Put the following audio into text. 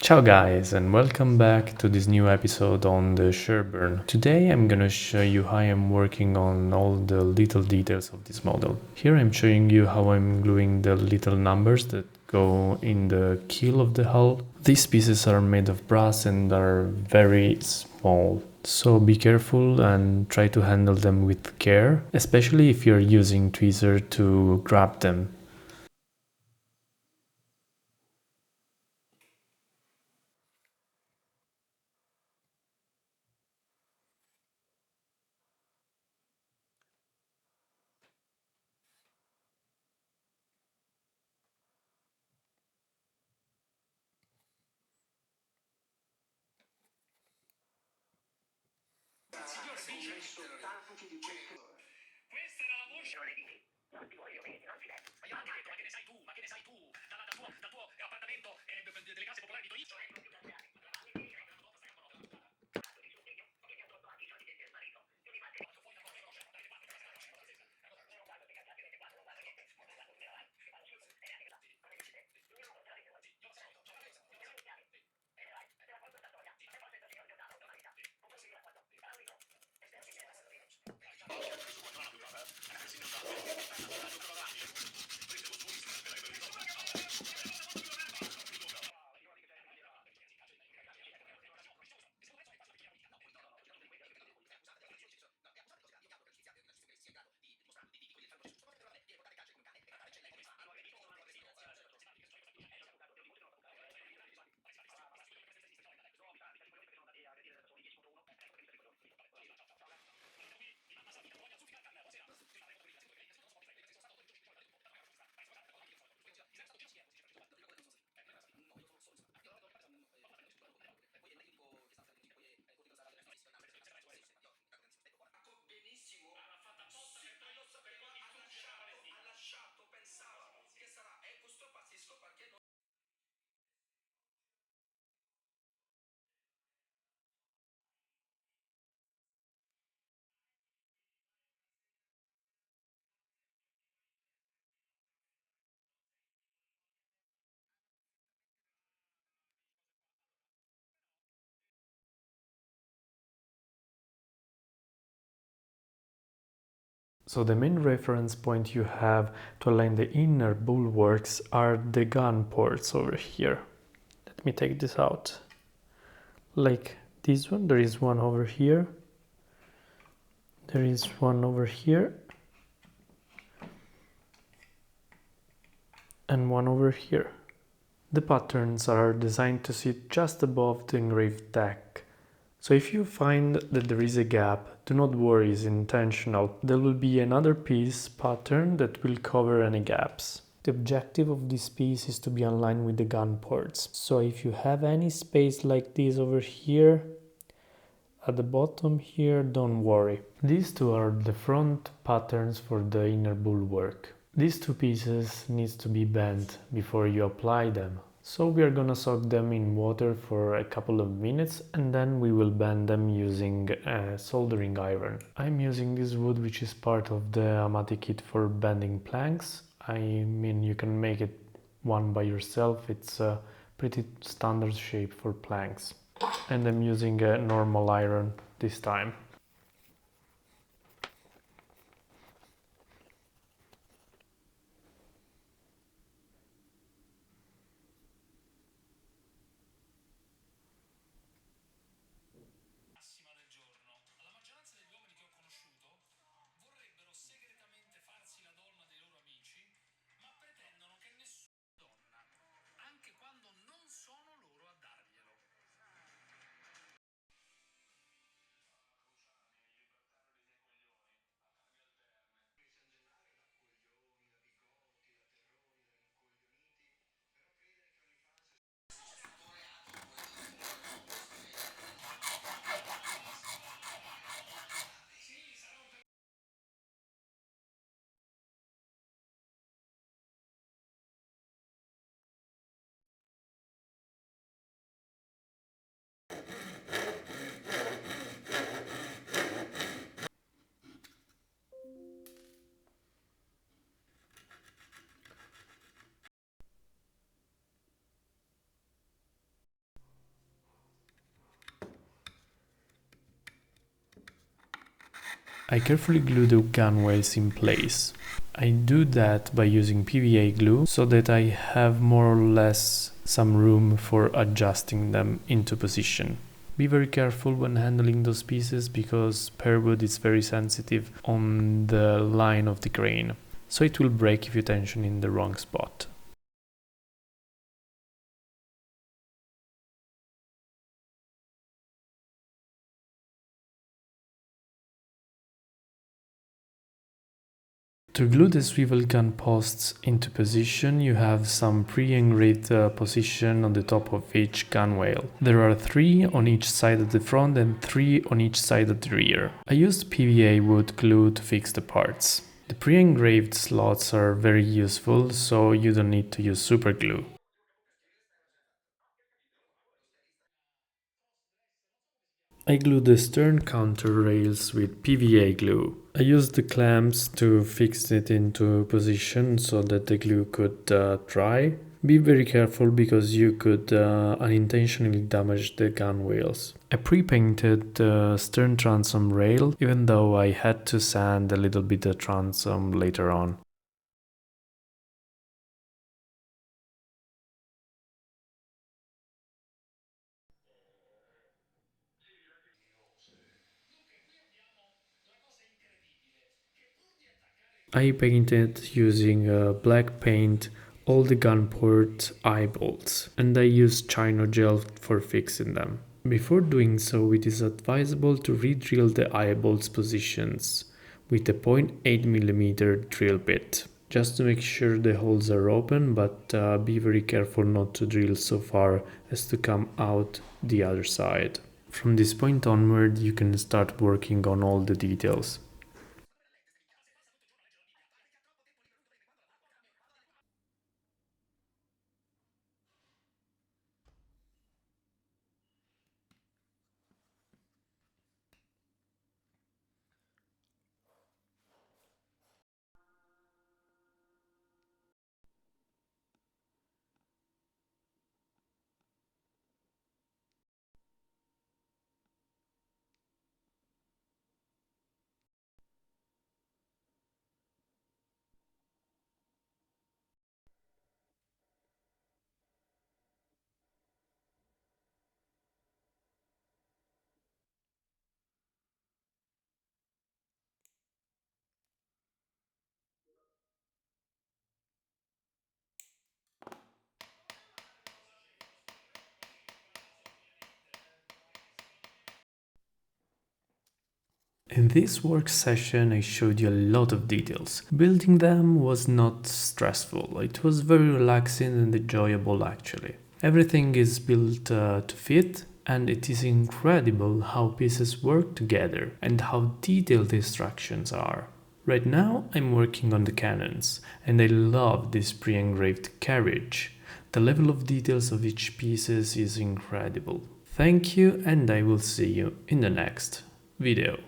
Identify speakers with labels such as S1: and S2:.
S1: Ciao guys and welcome back to this new episode on the Sherbourne. Today I'm gonna show you how I'm working on all the little details of this model. Here I'm showing you how I'm gluing the little numbers that go in the keel of the hull. These pieces are made of brass and are very small. So be careful and try to handle them with care, especially if you're using tweezer to grab them.
S2: Questa era la voce. Non ti voglio bene, non ti detto. Ma io non ti ho detto, ma che ne sai tu? Ma che ne sai tu? Dal tuo appartamento delle case popolari di Torino.
S1: So the main reference point you have to align the inner bulwarks are the gun ports over here. Let me take this out. Like this one, there is one over here. There is one over here. And one over here. The patterns are designed to sit just above the engraved deck. So if you find that there is a gap, do not worry, it's intentional. There will be another piece pattern that will cover any gaps. The objective of this piece is to be aligned with the gun ports. So if you have any space like this over here, at the bottom here, don't worry. These two are the front patterns for the inner bulwark. These two pieces needs to be bent before you apply them. So we are gonna soak them in water for a couple of minutes and then we will bend them using a soldering iron. I'm using this wood which is part of the Amati kit for bending planks. I mean, you can make it one by yourself. It's a pretty standard shape for planks. And I'm using a normal iron this time. I carefully glue the gunwales in place. I do that by using PVA glue so that I have more or less some room for adjusting them into position. Be very careful when handling those pieces because pearwood is very sensitive on the line of the crane, so it will break if you tension in the wrong spot. To glue the swivel gun posts into position, you have some pre-engraved position on the top of each gunwale. There are 3 on each side of the front and 3 on each side of the rear. I used PVA wood glue to fix the parts. The pre-engraved slots are very useful, so you don't need to use super glue. I glued the stern counter rails with PVA glue. I used the clamps to fix it into position so that the glue could dry. Be very careful because you could unintentionally damage the gunwales. I pre-painted the stern transom rail, even though I had to sand a little bit the transom later on. I painted using black paint all the gun port eye bolts, and I used Chino gel for fixing them. Before doing so, it is advisable to re-drill the eye bolts positions with a 0.8mm drill bit, just to make sure the holes are open, but be very careful not to drill so far as to come out the other side. From this point onward, you can start working on all the details. In this work session I showed you a lot of details. Building them was not stressful, it was very relaxing and enjoyable actually. Everything is built to fit, and it is incredible how pieces work together and how detailed the instructions are. Right now I'm working on the cannons, and I love this pre-engraved carriage. The level of details of each piece is incredible. Thank you, and I will see you in the next video.